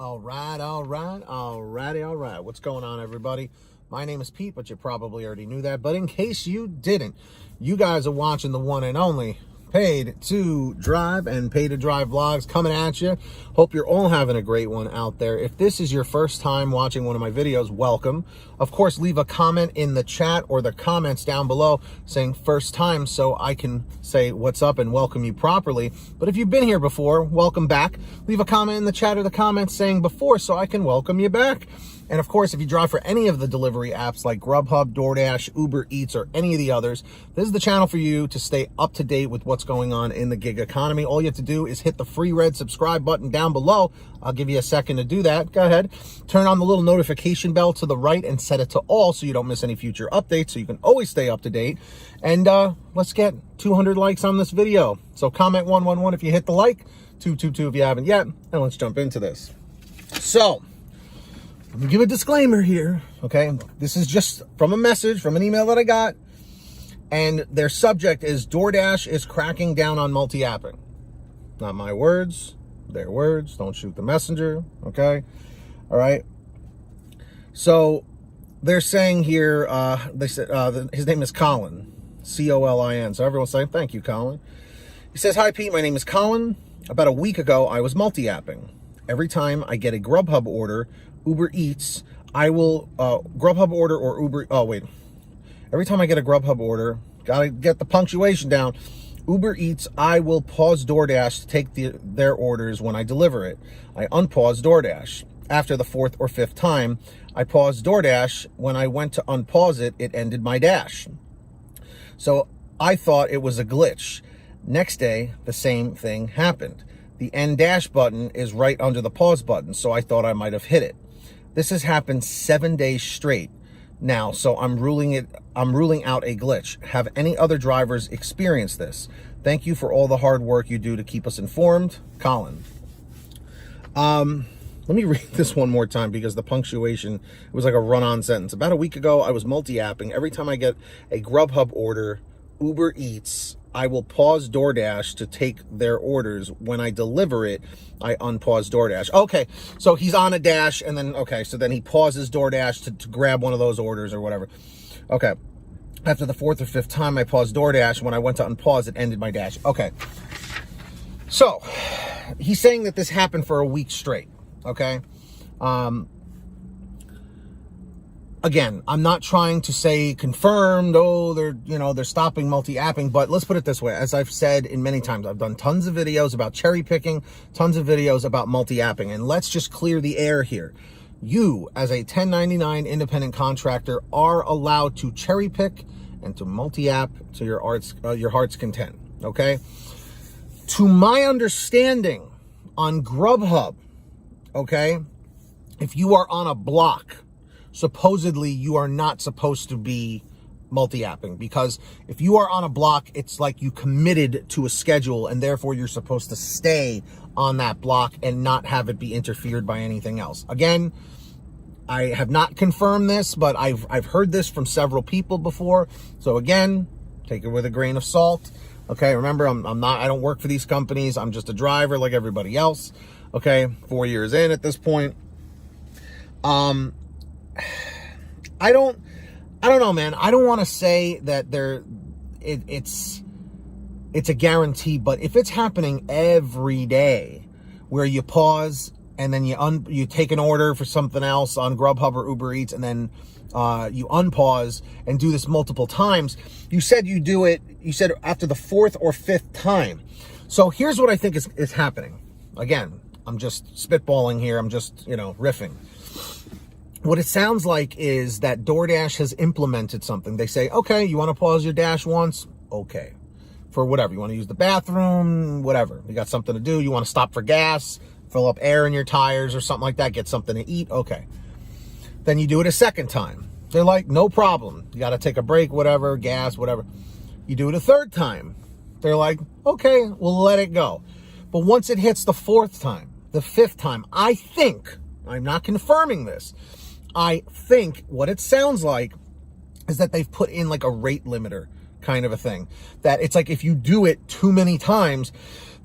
All right. What's going on, everybody? My name is Pete, but you probably already knew that. But in case you didn't, you guys are watching the one and only Paid to Drive and Paid to Drive vlogs coming at you. Hope you're all having a great one out there. If this is your first time watching one of my videos, welcome. Of course, leave a comment in the chat or the comments down below saying first time so I can say what's up and welcome you properly. But if you've been here before, welcome back. Leave a comment in the chat or the comments saying before so I can welcome you back. And of course, if you drive for any of the delivery apps like Grubhub, Doordash, Uber Eats, or any of the others, this is the channel for you to stay up to date with what's going on in the gig economy. All you have to do is hit the free red subscribe button down below. I'll give you a second to do that. Go ahead. Turn on the little notification bell to the right and set it to all so you don't miss any future updates, so you can always stay up to date. And let's get 200 likes on this video. So comment 111 if you hit the like, 222 if you haven't yet, and let's jump into this. So, let me give a disclaimer here, okay? This is just from a message, from an email that I got, and their subject is DoorDash is cracking down on multi-apping. Not my words, their words. Don't shoot the messenger, okay? All right? So, they're saying here, they said his name is Colin, C-O-L-I-N. So everyone's saying, thank you, Colin. He says, hi, Pete, my name is Colin. About a week ago, I was multi-apping. Every time I get a Grubhub order, Uber Eats, I will Grubhub order or Uber. Oh, wait. Every time I get a Grubhub order, gotta get the punctuation down. Uber Eats, I will pause DoorDash to take their orders when I deliver it. I unpause DoorDash. After the fourth or fifth time, I paused DoorDash. When I went to unpause it, it ended my dash. So I thought it was a glitch. Next day, the same thing happened. The end dash button is right under the pause button, so I thought I might have hit it. This has happened 7 days straight now, so I'm ruling out a glitch. Have any other drivers experienced this? Thank you for all the hard work you do to keep us informed. Colin. Let me read this one more time because the punctuation, it was like a run-on sentence. About a week ago, I was multi-apping. Every time I get a Grubhub order, Uber Eats, I will pause DoorDash to take their orders. When I deliver it, I unpause DoorDash. Okay, so he's on a dash, and then, okay, so then he pauses DoorDash to grab one of those orders or whatever. Okay, after the fourth or fifth time, I paused DoorDash. When I went to unpause, it ended my dash. Okay, so he's saying that this happened for a week straight, okay? Again, I'm not trying to say confirmed, oh, they're stopping multi-apping, but let's put it this way. As I've said in many times, I've done tons of videos about cherry picking, tons of videos about multi-apping, and let's just clear the air here. You, as a 1099 independent contractor, are allowed to cherry pick and to multi-app to your heart's content, okay? To my understanding, on Grubhub, okay, if you are on a block, supposedly you are not supposed to be multi-apping, because if you are on a block, it's like you committed to a schedule and therefore you're supposed to stay on that block and not have it be interfered by anything else. Again, I have not confirmed this, but I've heard this from several people before. So again, take it with a grain of salt. Okay, remember, I don't work for these companies. I'm just a driver like everybody else. Okay, 4 years in at this point. I don't know, man. I don't want to say that it's a guarantee, but if it's happening every day where you pause and then you take an order for something else on Grubhub or Uber Eats and then you unpause and do this multiple times, you said you do it, you said after the fourth or fifth time. So here's what I think is happening. Again, I'm just spitballing here. I'm just, riffing. What it sounds like is that DoorDash has implemented something. They say, okay, you want to pause your dash once? Okay. For whatever. You want to use the bathroom, whatever. You got something to do. You want to stop for gas, fill up air in your tires or something like that, get something to eat. Okay. Then you do it a second time. They're like, no problem. You got to take a break, whatever, gas, whatever. You do it a third time. They're like, okay, we'll let it go. But once it hits the fourth time, the fifth time, I think, I'm not confirming this, I think what it sounds like is that they've put in like a rate limiter kind of a thing. That it's like if you do it too many times,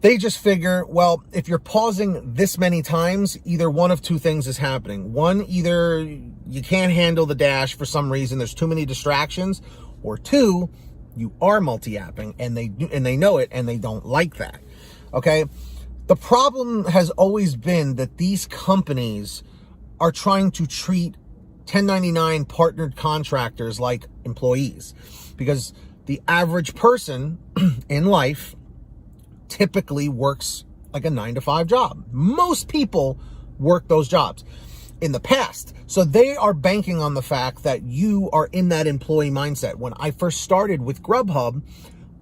They just figure, well, if you're pausing this many times, either one of two things is happening. One, either you can't handle the dash for some reason, there's too many distractions, or two, you are multi-apping and they know it and they don't like that. Okay? The problem has always been that these companies are trying to treat 1099 partnered contractors like employees, because the average person in life typically works like a 9-to-5 job. Most people work those jobs in the past. So they are banking on the fact that you are in that employee mindset. When I first started with Grubhub,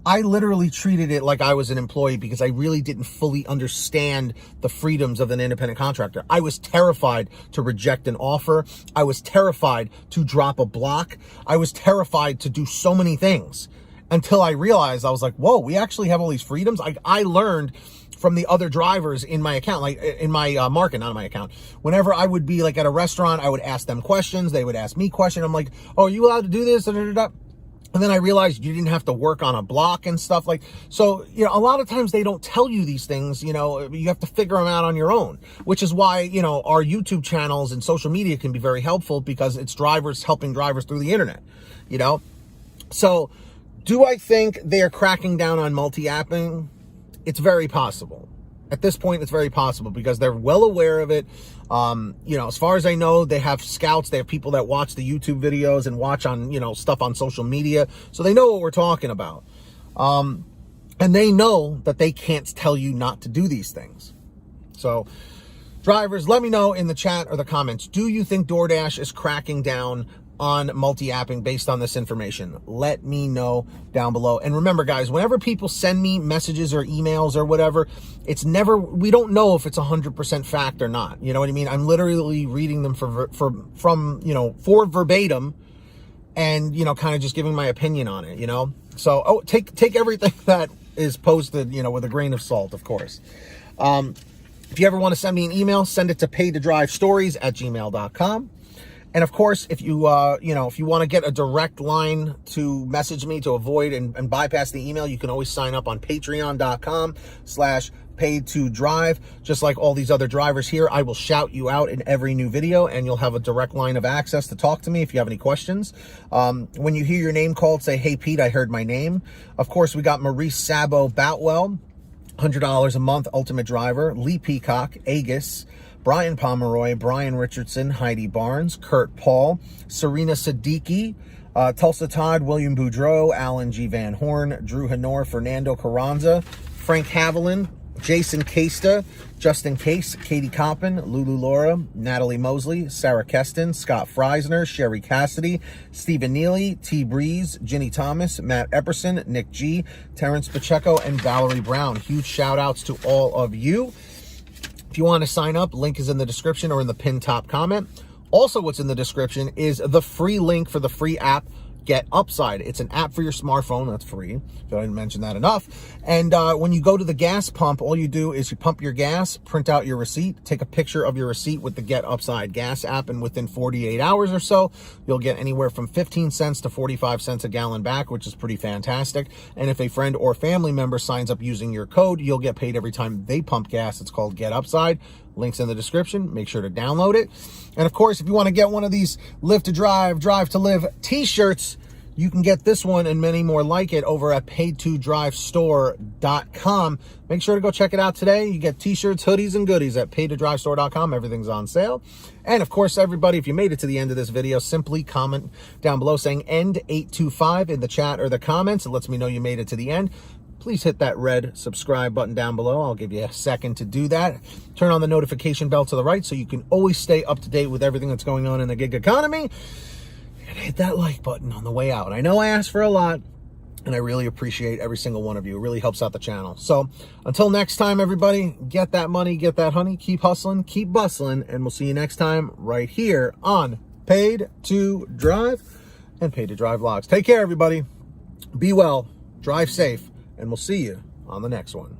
I literally treated it like I was an employee because I really didn't fully understand the freedoms of an independent contractor. I was terrified to reject an offer. I was terrified to drop a block. I was terrified to do so many things until I realized, I was like, whoa, we actually have all these freedoms. I learned from the other drivers in my account, like in my market, not in my account. Whenever I would be like at a restaurant, I would ask them questions. They would ask me questions. I'm like, oh, are you allowed to do this? And then I realized you didn't have to work on a block and stuff like, so, you know, a lot of times they don't tell you these things, you know, you have to figure them out on your own, which is why, you know, our YouTube channels and social media can be very helpful because it's drivers helping drivers through the internet, you know? So do I think they're cracking down on multi-apping? It's very possible. At this point, it's very possible because they're well aware of it. You know, as far as I know, they have scouts, they have people that watch the YouTube videos and watch on, you know, stuff on social media. So they know what we're talking about. And they know that they can't tell you not to do these things. So drivers, let me know in the chat or the comments, do you think Doordash is cracking down on multi-apping based on this information? Let me know down below. And remember, guys, whenever people send me messages or emails or whatever, it's never, we don't know if it's 100% fact or not. You know what I mean? I'm literally reading them from, you know, for verbatim and, you know, kind of just giving my opinion on it, you know? So, take everything that is posted, you know, with a grain of salt, of course. If you ever want to send me an email, send it to paidtodrivestories@gmail.com. And of course, if you, you know, if you want to get a direct line to message me to avoid and bypass the email, you can always sign up on patreon.com/paid2drive. Just like all these other drivers here, I will shout you out in every new video and you'll have a direct line of access to talk to me if you have any questions. When you hear your name called, say, hey, Pete, I heard my name. Of course, we got Maurice Sabo Boutwell, $100 a month, Ultimate Driver, Lee Peacock, Agus, Brian Pomeroy, Brian Richardson, Heidi Barnes, Kurt Paul, Serena Siddiqui, Tulsa Todd, William Boudreau, Alan G. Van Horn, Drew Hanor, Fernando Carranza, Frank Haviland, Jason Casta, Justin Case, Katie Coppin, Lulu Laura, Natalie Mosley, Sarah Keston, Scott Freisner, Sherry Cassidy, Stephen Neely, T. Breeze, Ginny Thomas, Matt Epperson, Nick G, Terrence Pacheco, and Valerie Brown. Huge shout outs to all of you. If you want to sign up, link is in the description or in the pinned top comment. Also, what's in the description is the free link for the free app, Get Upside. It's an app for your smartphone. That's free, if I didn't mention that enough. And when you go to the gas pump, all you do is you pump your gas, print out your receipt, take a picture of your receipt with the Get Upside gas app, and within 48 hours or so, you'll get anywhere from 15 cents to 45 cents a gallon back, which is pretty fantastic. And if a friend or family member signs up using your code, you'll get paid every time they pump gas. It's called Get Upside. Links in the description. Make sure to download it. And of course, if you want to get one of these Live to Drive, Drive to Live t-shirts, you can get this one and many more like it over at paid2drivestore.com. Make sure to go check it out today. You get t-shirts, hoodies, and goodies at paid2drivestore.com. Everything's on sale. And of course, everybody, if you made it to the end of this video, simply comment down below saying end 825 in the chat or the comments. It lets me know you made it to the end. Please hit that red subscribe button down below. I'll give you a second to do that. Turn on the notification bell to the right so you can always stay up to date with everything that's going on in the gig economy. And hit that like button on the way out. I know I asked for a lot, and I really appreciate every single one of you. It really helps out the channel. So until next time, everybody, get that money, get that honey, keep hustling, keep bustling, and we'll see you next time right here on Paid to Drive and Paid to Drive Vlogs. Take care, everybody. Be well, drive safe, and we'll see you on the next one.